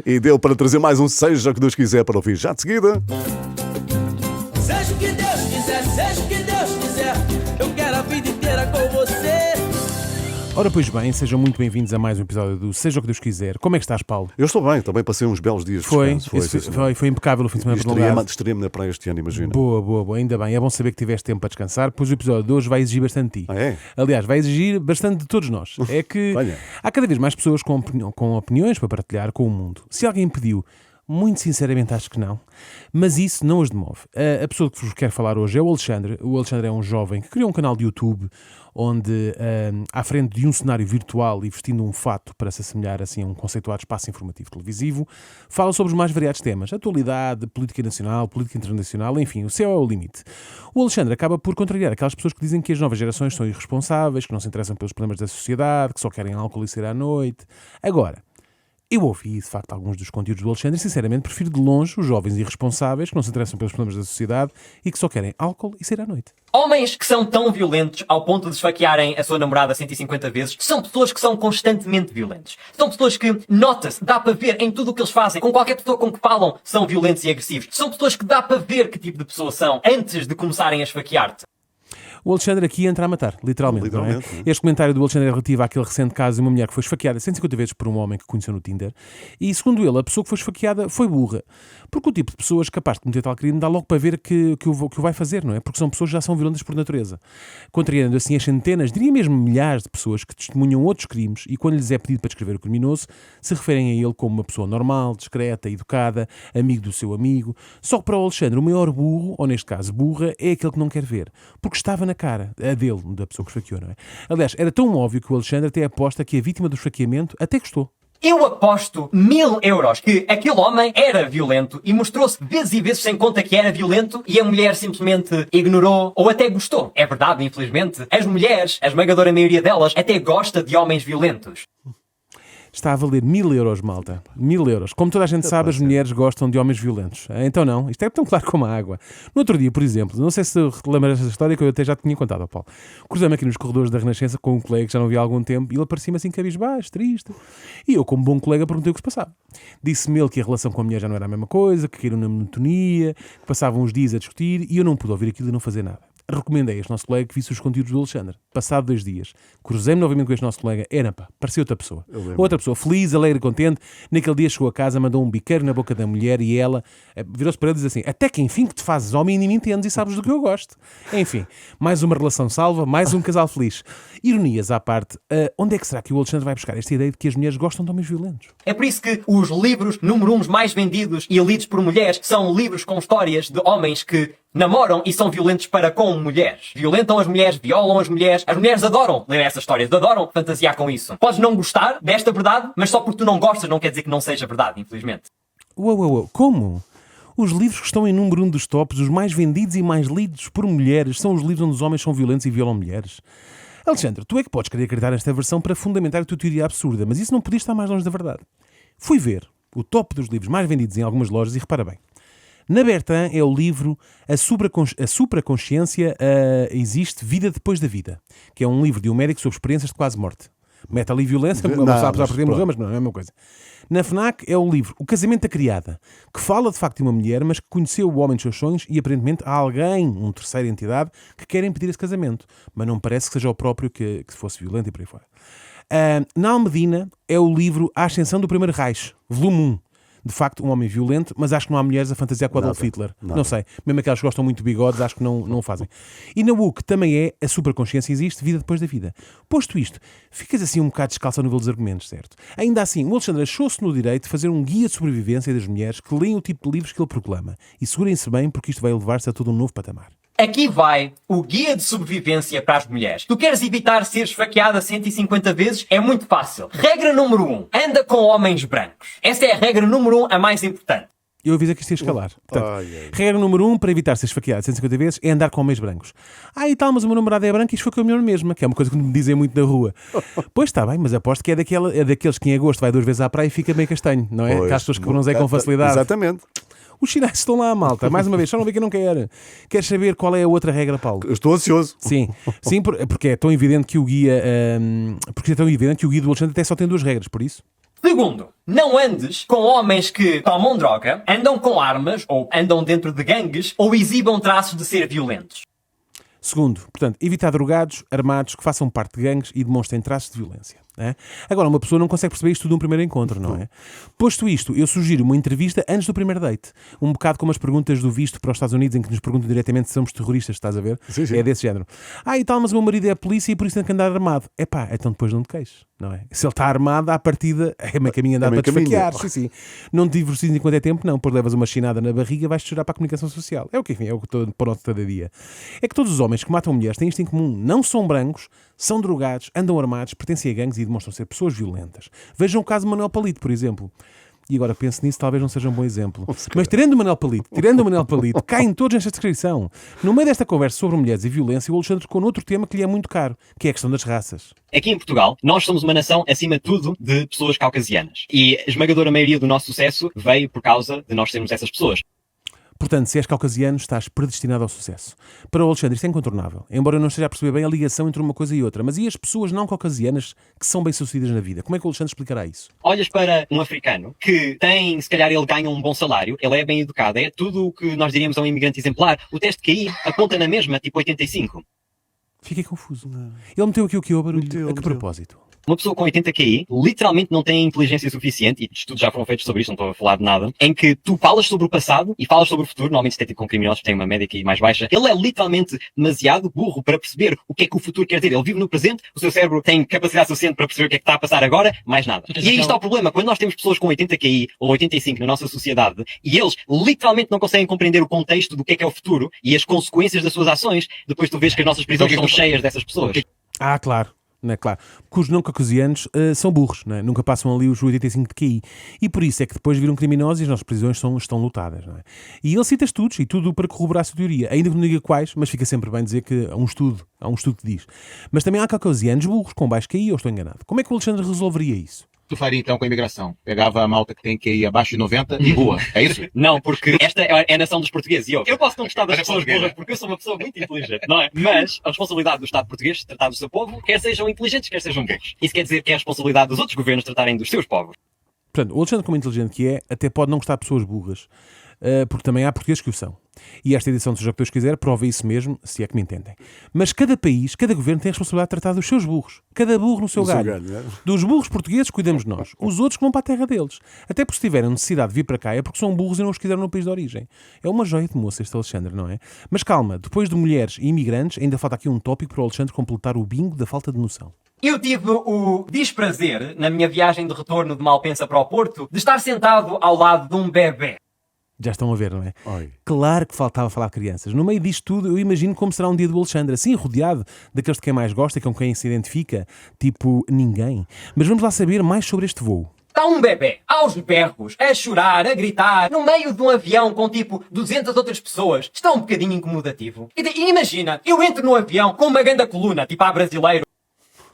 E deu para trazer mais um Seja o que Deus quiser para ouvir já de seguida. Seja o que Deus quiser, seja o que Deus quiser, eu quero a vida inteira com você. Ora, pois bem, sejam muito bem-vindos a mais um episódio do Seja o que Deus quiser. Como é que estás, Paulo? Eu estou bem, também passei uns belos dias de descanso. Foi impecável o fim de semana prolongado. Estreia-me na praia este ano, imagina. Boa, ainda bem. É bom saber que tiveste tempo para descansar, pois o episódio de hoje vai exigir bastante de ti. Ah, é? Aliás, vai exigir bastante de todos nós. É que há cada vez mais pessoas com opiniões para partilhar com o mundo. Se alguém pediu, muito sinceramente acho que não, mas isso não os demove. A pessoa que vos quero falar hoje é o Alexandre. O Alexandre é um jovem que criou um canal de YouTube onde, à frente de um cenário virtual e vestindo um fato para se assemelhar assim, a um conceituado espaço informativo televisivo, fala sobre os mais variados temas: atualidade, política nacional, política internacional, enfim, o céu é o limite. O Alexandre acaba por contrariar aquelas pessoas que dizem que as novas gerações são irresponsáveis, que não se interessam pelos problemas da sociedade, que só querem álcool e sair à noite. Agora, eu ouvi, de facto, alguns dos conteúdos do Alexandre e, sinceramente, prefiro de longe os jovens irresponsáveis que não se interessam pelos problemas da sociedade e que só querem álcool e sair à noite. Homens que são tão violentos ao ponto de esfaquearem a sua namorada 150 vezes são pessoas que são constantemente violentos. São pessoas que, nota-se, dá para ver em tudo o que eles fazem, com qualquer pessoa com que falam, são violentos e agressivos. São pessoas que dá para ver que tipo de pessoa são antes de começarem a esfaquear-te. O Alexandre aqui entra a matar, literalmente, não é? Este comentário do Alexandre é relativo àquele recente caso de uma mulher que foi esfaqueada 150 vezes por um homem que conheceu no Tinder e, segundo ele, a pessoa que foi esfaqueada foi burra. Porque o tipo de pessoas capaz de cometer tal crime dá logo para ver que o vai fazer, não é? Porque são pessoas que já são violentas por natureza. Contrariando assim as centenas, diria mesmo milhares de pessoas que testemunham outros crimes e, quando lhes é pedido para descrever o criminoso, se referem a ele como uma pessoa normal, discreta, educada, amigo do seu amigo. Só que para o Alexandre, o maior burro, ou neste caso burra, é aquele que não quer ver. Porque estava na cara, a dele, da pessoa que esfaqueou, não é? Aliás, era tão óbvio que o Alexandre até aposta que a vítima do esfaqueamento até gostou. Eu aposto 1000 euros que aquele homem era violento e mostrou-se vezes e vezes sem conta que era violento e a mulher simplesmente ignorou ou até gostou. É verdade, infelizmente. As mulheres, a esmagadora maioria delas, até gosta de homens violentos. Está a valer 1000 euros, malta. 1000 euros. Como toda a gente sabe, as mulheres gostam de homens violentos. Então não, isto é tão claro como a água. No outro dia, por exemplo, não sei se lembras desta história que eu até já tinha contado ao Paulo. Cruzei-me aqui nos corredores da Renascença com um colega que já não via há algum tempo e ele parecia-me assim cabisbaixo, triste. E eu, como bom colega, perguntei o que se passava. Disse-me ele que a relação com a mulher já não era a mesma coisa, que caíram na monotonia, que passavam uns dias a discutir e eu não pude ouvir aquilo e não fazer nada. Recomendei a este nosso colega que visse os conteúdos do Alexandre. Passado 2 dias, cruzei-me novamente com este nosso colega. Parecia outra pessoa. Outra pessoa, feliz, alegre, contente. Naquele dia chegou a casa, mandou um biqueiro na boca da mulher e ela virou-se para ele e disse assim: até que enfim que te fazes homem e me entendes e sabes do que eu gosto. Enfim, mais uma relação salva, mais um casal feliz. Ironias à parte, onde é que será que o Alexandre vai buscar esta ideia de que as mulheres gostam de homens violentos? É por isso que os livros número 1 mais vendidos e lidos por mulheres são livros com histórias de homens que namoram e são violentos para com mulheres. Violentam as mulheres, violam as mulheres. As mulheres adoram ler essas histórias, adoram fantasiar com isso. Podes não gostar desta verdade, mas só porque tu não gostas não quer dizer que não seja verdade, infelizmente. Uou, como? Os livros que estão em número 1 dos tops, os mais vendidos e mais lidos por mulheres, são os livros onde os homens são violentos e violam mulheres? Alexandre, tu é que podes querer acreditar nesta versão para fundamentar a tua teoria absurda, mas isso não podia estar mais longe da verdade. Fui ver o top dos livros mais vendidos em algumas lojas e repara bem. Na Bertrand é o livro A Supraconsciência Existe Vida Depois da Vida, que é um livro de um médico sobre experiências de quase morte. Mete ali violência, uma sabe já perder morrer, mas não é a mesma coisa. Na FNAC é o livro O Casamento da Criada, que fala de facto de uma mulher, mas que conheceu o homem dos seus sonhos e aparentemente há alguém, uma terceira entidade, que quer impedir esse casamento. Mas não parece que seja o próprio que fosse violento e por aí fora. Na Almedina é o livro A Ascensão do Primeiro Reich, volume 1. De facto, um homem violento, mas acho que não há mulheres a fantasiar com Adolf Hitler. Não sei. Mesmo aquelas que gostam muito de bigodes, acho que não o fazem. E na UC também é A Supraconsciência Existe, Vida Depois da Vida. Posto isto, ficas assim um bocado descalço ao nível dos argumentos, certo? Ainda assim, o Alexandre achou-se no direito de fazer um guia de sobrevivência das mulheres que leem o tipo de livros que ele proclama. E segurem-se bem, porque isto vai levar-se a todo um novo patamar. Aqui vai o guia de sobrevivência para as mulheres. Tu queres evitar ser esfaqueada 150 vezes? É muito fácil. Regra número 1. Anda com homens brancos. Essa é a regra número 1, a mais importante. Eu avisei que isto ia escalar. Portanto, regra número 1 para evitar ser esfaqueado 150 vezes é andar com homens brancos. E tal, mas o meu namorado é branco e esfaqueou-me na mesma, que é uma coisa que me dizem muito na rua. Pois está bem, mas aposto que é daqueles que em agosto vai 2 vezes à praia e fica bem castanho, não é? Aquelas pessoas que bronzeiam com facilidade. Exatamente. Os sinais estão lá, malta. Mais uma vez, só não vê quem não quer. Queres saber qual é a outra regra, Paulo? Eu estou ansioso. Sim, porque é tão evidente que o guia... porque é tão evidente que o guia do Alexandre até só tem 2 regras, por isso. Segundo, não andes com homens que tomam droga, andam com armas, ou andam dentro de gangues, ou exibam traços de ser violentos. Segundo, portanto, evitar drogados, armados, que façam parte de gangues e demonstrem traços de violência. É? Agora, uma pessoa não consegue perceber isto tudo num primeiro encontro, não é? Posto isto, eu sugiro uma entrevista antes do primeiro date. Um bocado como as perguntas do visto para os Estados Unidos, em que nos perguntam diretamente se somos terroristas, estás a ver? Sim, sim. É desse género. E tal, mas o meu marido é a polícia e por isso tem que andar armado. Então depois não te queixes, não é? Se ele está armado, à partida, é meio caminho andar É meio para te esfaquear. caminho. Sim, sim. Não te divorcies enquanto é tempo, não. Depois levas uma chinada na barriga, vais chorar para a comunicação social. É o que, enfim, é o que estou para o nosso cada dia. É que todos os homens que matam mulheres têm isto em comum. Não são brancos, são drogados, andam armados, pertencem a gangues e demonstram ser pessoas violentas. Vejam o caso de Manuel Palito, por exemplo. E agora penso nisso, talvez não seja um bom exemplo. Mas tirando o Manuel Palito, caem todos nesta descrição. No meio desta conversa sobre mulheres e violência, o Alexandre tocou noutro tema que lhe é muito caro, que é a questão das raças. Aqui em Portugal, nós somos uma nação, acima de tudo, de pessoas caucasianas. E a esmagadora maioria do nosso sucesso veio por causa de nós sermos essas pessoas. Portanto, se és caucasiano, estás predestinado ao sucesso. Para o Alexandre, isto é incontornável. Embora eu não esteja a perceber bem a ligação entre uma coisa e outra. Mas e as pessoas não caucasianas que são bem-sucedidas na vida? Como é que o Alexandre explicará isso? Olhas para um africano que tem, se calhar ele ganha um bom salário, ele é bem educado, é tudo o que nós diríamos a um imigrante exemplar. O teste de QI aponta na mesma, tipo 85. Fiquei confuso. Ele meteu aqui o que o barulho. A que meteu. propósito? Uma pessoa com 80 QI literalmente não tem inteligência suficiente, e estudos já foram feitos sobre isto, não estou a falar de nada, em que tu falas sobre o passado e falas sobre o futuro, normalmente isto é tipo com criminosos que têm uma média QI mais baixa. Ele é literalmente demasiado burro para perceber o que é que o futuro quer dizer. Ele vive no presente, o seu cérebro tem capacidade suficiente para perceber o que é que está a passar agora, mais nada. E aí está o problema, quando nós temos pessoas com 80 QI ou 85 na nossa sociedade, e eles literalmente não conseguem compreender o contexto do que é o futuro e as consequências das suas ações, depois tu vês que as nossas prisões estão cheias dessas pessoas. Claro. Não é claro, porque os não caucasianos são burros, não é? Nunca passam ali os 85 de QI. E por isso é que depois viram criminosos e as nossas prisões estão lotadas, não é? E ele cita estudos, e tudo para corroborar a sua teoria. Ainda que não diga quais, mas fica sempre bem dizer que há um estudo que diz. Mas também há caucasianos burros com baixo QI, ou estou enganado. Como é que o Alexandre resolveria isso? Tu faria então com a imigração? Pegava a malta que tem que ir abaixo de 90 e rua, é isso? Não, porque esta é a nação dos portugueses. E eu posso não gostar das pessoas burras porque eu sou uma pessoa muito inteligente, não é? Mas a responsabilidade do Estado português de tratar do seu povo, quer sejam inteligentes, quer sejam burros. Isso quer dizer que é a responsabilidade dos outros governos tratarem dos seus povos. Portanto, o Alexandre, como inteligente que é, até pode não gostar de pessoas burras, porque também há portugueses que o são. E esta edição do Seja o que Deus quiser prova isso mesmo, se é que me entendem. Mas cada país, cada governo tem a responsabilidade de tratar dos seus burros. Cada burro no seu galho. Dos burros portugueses cuidamos nós. Os outros que vão para a terra deles. Até porque se tiverem necessidade de vir para cá é porque são burros e não os quiseram no país de origem. É uma joia de moça este Alexandre, não é? Mas calma, depois de mulheres e imigrantes, ainda falta aqui um tópico para o Alexandre completar o bingo da falta de noção. Eu tive o desprazer, na minha viagem de retorno de Malpensa para o Porto, de estar sentado ao lado de um bebê. Já estão a ver, não é? Oi. Claro que faltava falar de crianças. No meio disto tudo, eu imagino como será um dia do Alexandre, assim rodeado daqueles de quem mais gosta e com quem se identifica, tipo ninguém. Mas vamos lá saber mais sobre este voo. Está um bebê, aos berros, a chorar, a gritar, no meio de um avião com tipo 200 outras pessoas. Está um bocadinho incomodativo. E imagina, eu entro no avião com uma grande coluna, tipo a brasileiro.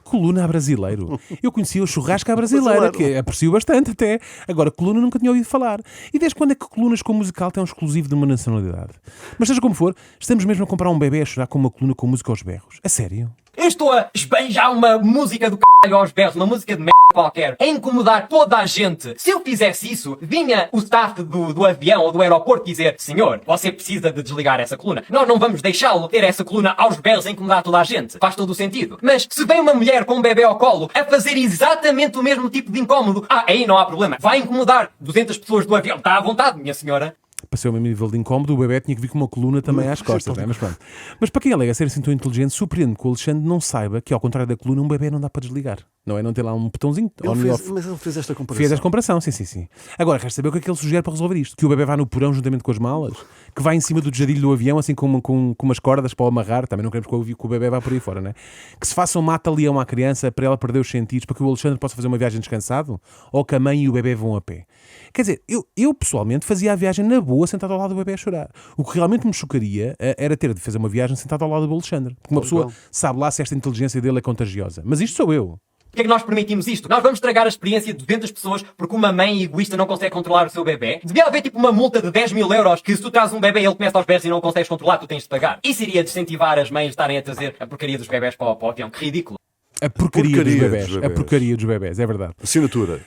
Coluna a brasileiro. Eu conhecia o churrasco à brasileira, que aprecio bastante até. Agora, coluna nunca tinha ouvido falar. E desde quando é que colunas com musical têm um exclusivo de uma nacionalidade? Mas seja como for, estamos mesmo a comprar um bebê a chorar com uma coluna com música aos berros. A sério? Eu estou a esbanjar uma música do c*** aos berros, uma música de merda qualquer, a incomodar toda a gente. Se eu fizesse isso, vinha o staff do avião ou do aeroporto dizer: senhor, você precisa de desligar essa coluna. Nós não vamos deixá-lo ter essa coluna aos berros a incomodar toda a gente. Faz todo o sentido. Mas se vem uma mulher com um bebê ao colo a fazer exatamente o mesmo tipo de incómodo, aí não há problema. Vai incomodar 200 pessoas do avião. Está à vontade, minha senhora. Para ser o mesmo nível de incómodo, o bebê tinha que vir com uma coluna também às costas, não é? Mas pronto. Mas para quem alega ser assim tão inteligente, surpreende que o Alexandre não saiba que, ao contrário da coluna, um bebê não dá para desligar. Não é? Não tem lá um botãozinho on e off. Mas ele fez esta comparação. Fez esta comparação, sim. Agora, resta saber o que é que ele sugere para resolver isto. Que o bebê vá no porão juntamente com as malas, que vai em cima do desjadilho do avião, assim com umas cordas para o amarrar. Também não queremos que o bebê vá por aí fora, não é? Que se faça um mata-leão à criança para ela perder os sentidos, para que o Alexandre possa fazer uma viagem descansado, ou que a mãe e o bebê vão a pé. Quer dizer, eu pessoalmente fazia a viagem na boa, sentado ao lado do bebê a chorar. O que realmente me chocaria era ter de fazer uma viagem sentado ao lado do Alexandre. Porque uma pessoa sabe lá se esta inteligência dele é contagiosa. Mas isto sou eu. Porquê é que nós permitimos isto? Nós vamos estragar a experiência de 200 pessoas porque uma mãe egoísta não consegue controlar o seu bebê? Devia haver tipo uma multa de 10.000 euros que se tu trazes um bebê e ele começa aos berros e não o consegues controlar, tu tens de pagar. Isso iria desincentivar as mães de estarem a trazer a porcaria dos bebés para o avião. Que ridículo. A porcaria dos Porcaria bebés. dos A bebés. porcaria dos bebés, é verdade. Assinatura.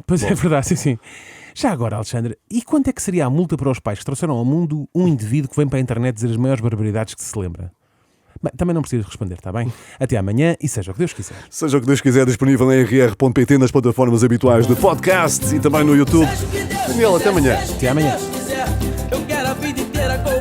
Pois é verdade, sim, sim. Já agora, Alexandre, e quanto é que seria a multa para os pais que trouxeram ao mundo um indivíduo que vem para a internet dizer as maiores barbaridades que se lembra? Bem, também não precisas responder, está bem? Até amanhã e seja o que Deus quiser. Seja o que Deus quiser, disponível em rr.pt, nas plataformas habituais de podcast e também no YouTube. Seja o que Deus Daniel, até quiser, amanhã. seja o Até que amanhã. Deus quiser. Eu quero a vida inteira com